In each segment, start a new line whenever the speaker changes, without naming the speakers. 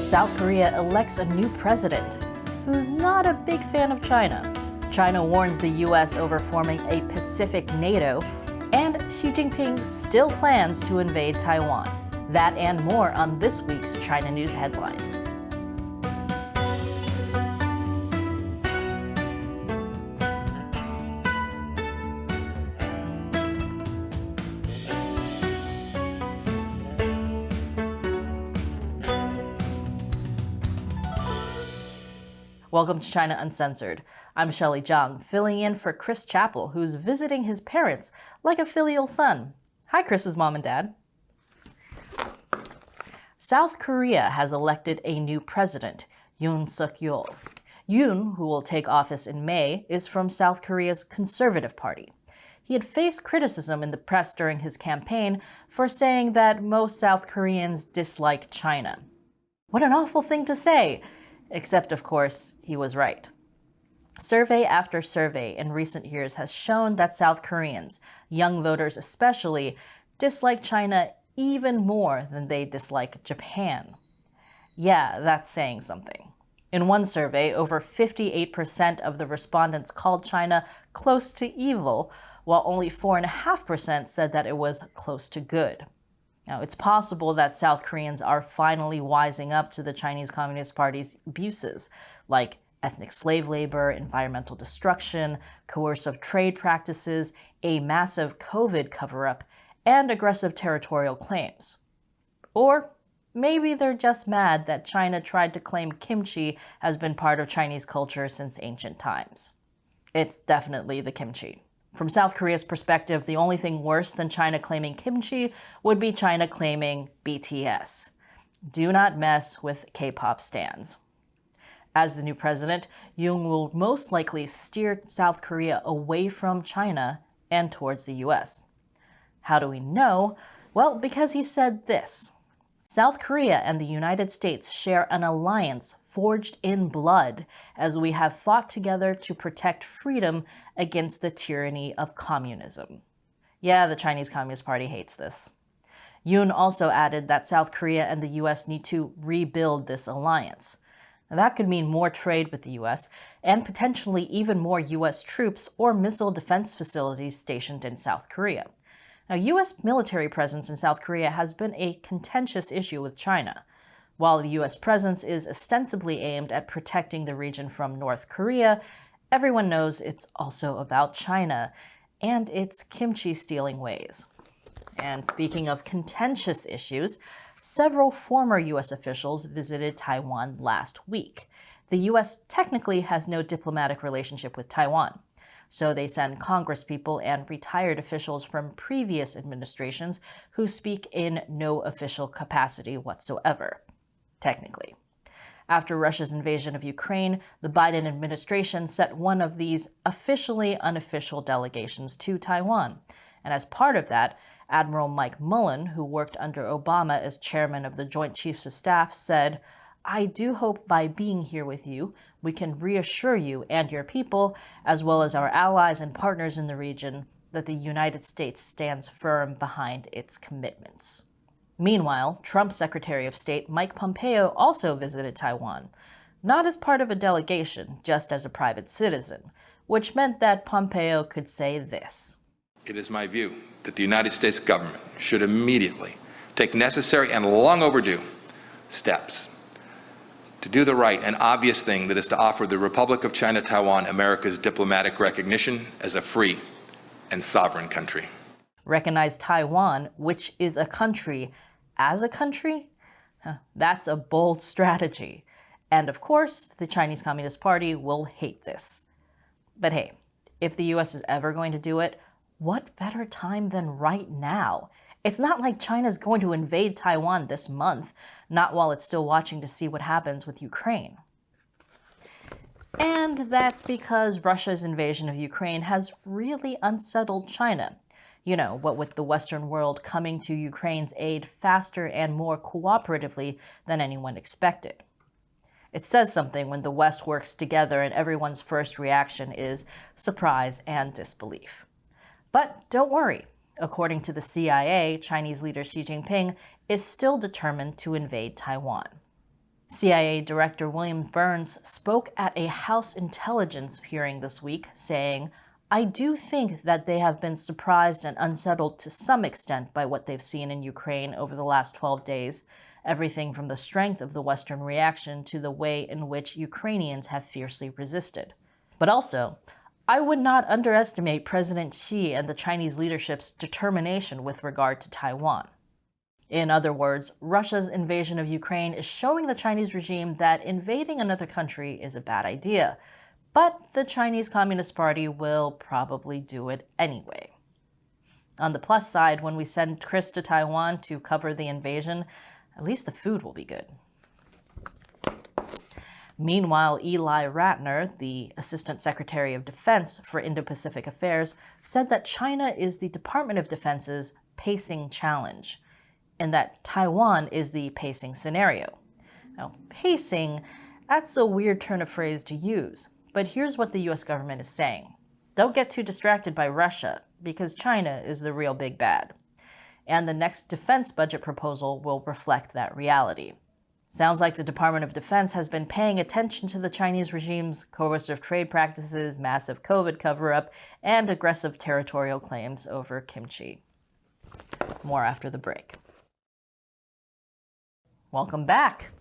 South Korea elects a new president who's not a big fan of China. China warns the US over forming a Pacific NATO, and Xi Jinping still plans to invade Taiwan. That and more on this week's China News Headlines. Welcome to China Uncensored. I'm Shelley Zhang, filling in for Chris Chappell, who's visiting his parents like a filial son. Hi, Chris's mom and dad. South Korea has elected a new president, Yoon Suk-yeol. Yoon, who will take office in May, is from South Korea's Conservative Party. He had faced criticism in the press during his campaign for saying that most South Koreans dislike China. What an awful thing to say! Except, of course, he was right. Survey after survey in recent years has shown that South Koreans, young voters especially, dislike China even more than they dislike Japan. Yeah, that's saying something. In one survey, over 58% of the respondents called China close to evil, while only 4.5% said that it was close to good. Now, it's possible that South Koreans are finally wising up to the Chinese Communist Party's abuses, like ethnic slave labor, environmental destruction, coercive trade practices, a massive COVID cover-up, and aggressive territorial claims. Or maybe they're just mad that China tried to claim kimchi has been part of Chinese culture since ancient times. It's definitely the kimchi. From South Korea's perspective, the only thing worse than China claiming kimchi would be China claiming BTS. Do not mess with K-pop stans. As the new president, Yoon will most likely steer South Korea away from China and towards the US. How do we know? Well, because he said this. South Korea and the United States share an alliance forged in blood as we have fought together to protect freedom against the tyranny of communism. Yeah, the Chinese Communist Party hates this. Yoon also added that South Korea and the US need to rebuild this alliance. Now, that could mean more trade with the US and potentially even more US troops or missile defense facilities stationed in South Korea. Now, U.S. military presence in South Korea has been a contentious issue with China. While the U.S. presence is ostensibly aimed at protecting the region from North Korea, everyone knows it's also about China and its kimchi-stealing ways. And speaking of contentious issues, several former U.S. officials visited Taiwan last week. The U.S. technically has no diplomatic relationship with Taiwan. So they send congresspeople and retired officials from previous administrations who speak in no official capacity whatsoever, technically. After Russia's invasion of Ukraine, the Biden administration sent one of these officially unofficial delegations to Taiwan. And as part of that, Admiral Mike Mullen, who worked under Obama as chairman of the Joint Chiefs of Staff, said, "I do hope by being here with you, we can reassure you and your people, as well as our allies and partners in the region, that the United States stands firm behind its commitments." Meanwhile, Trump's Secretary of State Mike Pompeo also visited Taiwan, not as part of a delegation, just as a private citizen, which meant that Pompeo could say this.
It is my view that the United States government should immediately take necessary and long overdue steps to do the right and obvious thing, that is to offer the Republic of China Taiwan America's diplomatic recognition as a free and sovereign country.
Recognize Taiwan, which is a country, as a country? That's a bold strategy. And of course, the Chinese Communist Party will hate this. But hey, if the US is ever going to do it, what better time than right now? It's not like China's going to invade Taiwan this month, not while it's still watching to see what happens with Ukraine. And that's because Russia's invasion of Ukraine has really unsettled China. You know, what with the Western world coming to Ukraine's aid faster and more cooperatively than anyone expected. It says something when the West works together and everyone's first reaction is surprise and disbelief. But don't worry. According to the CIA, Chinese leader Xi Jinping is still determined to invade Taiwan. CIA Director William Burns spoke at a House Intelligence hearing this week, saying, "I do think that they have been surprised and unsettled to some extent by what they've seen in Ukraine over the last 12 days, everything from the strength of the Western reaction to the way in which Ukrainians have fiercely resisted. But also, I would not underestimate President Xi and the Chinese leadership's determination with regard to Taiwan." In other words, Russia's invasion of Ukraine is showing the Chinese regime that invading another country is a bad idea, but the Chinese Communist Party will probably do it anyway. On the plus side, when we send Chris to Taiwan to cover the invasion, at least the food will be good. Meanwhile, Eli Ratner, the Assistant Secretary of Defense for Indo-Pacific Affairs, said that China is the Department of Defense's pacing challenge, and that Taiwan is the pacing scenario. Now, pacing, that's a weird turn of phrase to use, but here's what the US government is saying. Don't get too distracted by Russia, because China is the real big bad. And the next defense budget proposal will reflect that reality. Sounds like the Department of Defense has been paying attention to the Chinese regime's coercive trade practices, massive COVID cover-up, and aggressive territorial claims over kimchi. More after the break. Welcome back.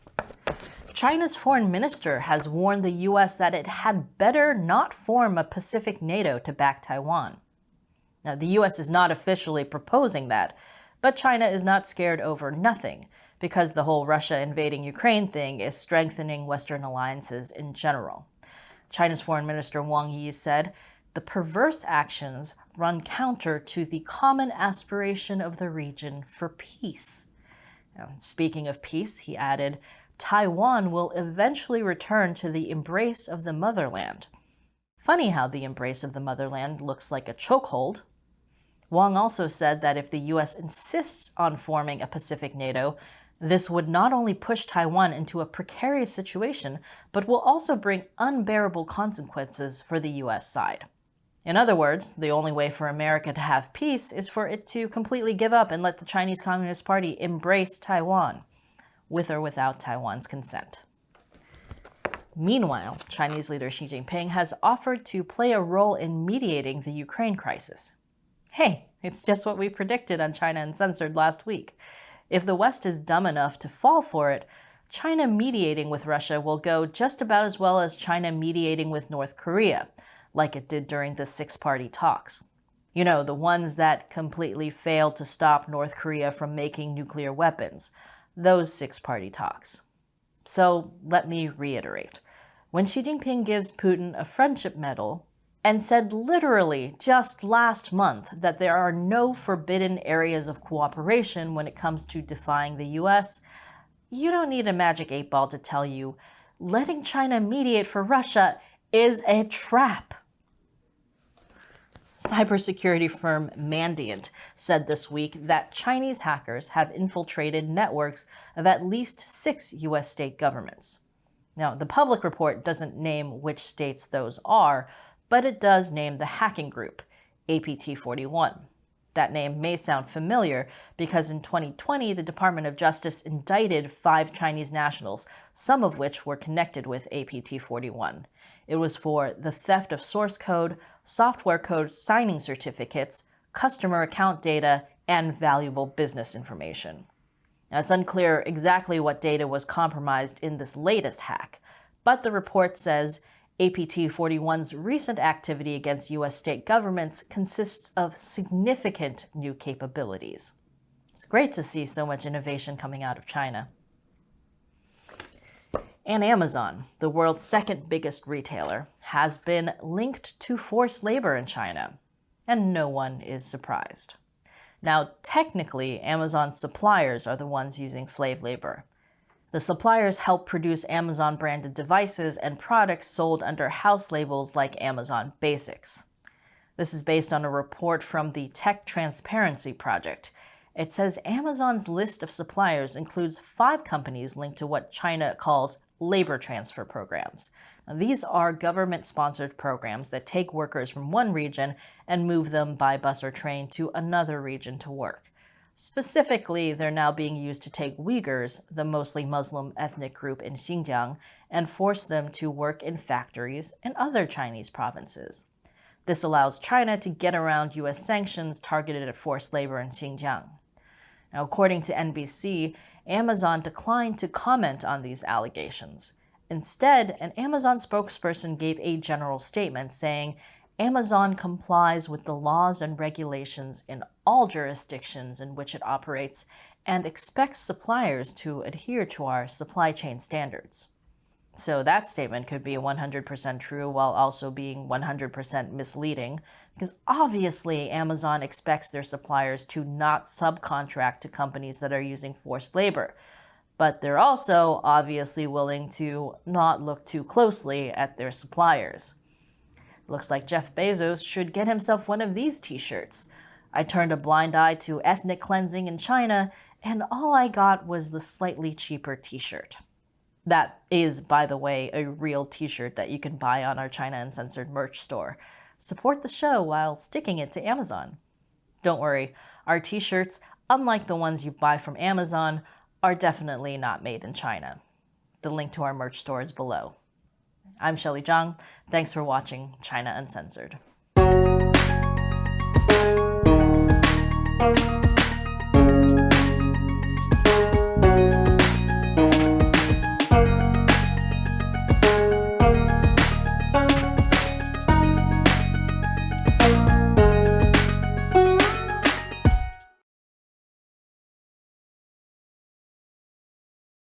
China's foreign minister has warned the U.S. that it had better not form a Pacific NATO to back Taiwan. Now, the U.S. is not officially proposing that, but China is not scared over nothing, because the whole Russia invading Ukraine thing is strengthening Western alliances in general. China's Foreign Minister Wang Yi said, "The perverse actions run counter to the common aspiration of the region for peace." Now, speaking of peace, he added, "Taiwan will eventually return to the embrace of the motherland." Funny how the embrace of the motherland looks like a chokehold. Wang also said that if the U.S. insists on forming a Pacific NATO, this would not only push Taiwan into a precarious situation, but will also bring unbearable consequences for the U.S. side. In other words, the only way for America to have peace is for it to completely give up and let the Chinese Communist Party embrace Taiwan, with or without Taiwan's consent. Meanwhile, Chinese leader Xi Jinping has offered to play a role in mediating the Ukraine crisis. Hey, it's just what we predicted on China Uncensored last week. If the West is dumb enough to fall for it, China mediating with Russia will go just about as well as China mediating with North Korea, like it did during the six-party talks. You know, the ones that completely failed to stop North Korea from making nuclear weapons. Those six-party talks. So let me reiterate. When Xi Jinping gives Putin a friendship medal and said literally just last month that there are no forbidden areas of cooperation when it comes to defying the US, you don't need a magic 8-ball to tell you letting China mediate for Russia is a trap. Cybersecurity firm Mandiant said this week that Chinese hackers have infiltrated networks of at least 6 U.S. state governments. Now, the public report doesn't name which states those are, but it does name the hacking group, APT41. That name may sound familiar because in 2020, the Department of Justice indicted 5 Chinese nationals, some of which were connected with APT41. It was for the theft of source code, software code signing certificates, customer account data, and valuable business information. Now, it's unclear exactly what data was compromised in this latest hack, but the report says APT41's recent activity against U.S. state governments consists of significant new capabilities. It's great to see so much innovation coming out of China. And Amazon, the world's second biggest retailer, has been linked to forced labor in China, and no one is surprised. Now, technically, Amazon's suppliers are the ones using slave labor. The suppliers help produce Amazon-branded devices and products sold under house labels like Amazon Basics. This is based on a report from the Tech Transparency Project. It says Amazon's list of suppliers includes 5 companies linked to what China calls labor transfer programs. Now, these are government-sponsored programs that take workers from one region and move them by bus or train to another region to work. Specifically, they're now being used to take Uyghurs, the mostly Muslim ethnic group in Xinjiang, and force them to work in factories in other Chinese provinces. This allows China to get around U.S. sanctions targeted at forced labor in Xinjiang. Now, according to NBC, Amazon declined to comment on these allegations. Instead, an Amazon spokesperson gave a general statement saying, Amazon complies with the laws and regulations in all jurisdictions in which it operates and expects suppliers to adhere to our supply chain standards. So that statement could be 100% true while also being 100% misleading, because obviously Amazon expects their suppliers to not subcontract to companies that are using forced labor. But they're also obviously willing to not look too closely at their suppliers. Looks like Jeff Bezos should get himself one of these t-shirts. I turned a blind eye to ethnic cleansing in China, and all I got was the slightly cheaper t-shirt. That is, by the way, a real t-shirt that you can buy on our China Uncensored merch store. Support the show while sticking it to Amazon. Don't worry, our t-shirts, unlike the ones you buy from Amazon, are definitely not made in China. The link to our merch store is below. I'm Shelley Zhang. Thanks for watching China Uncensored.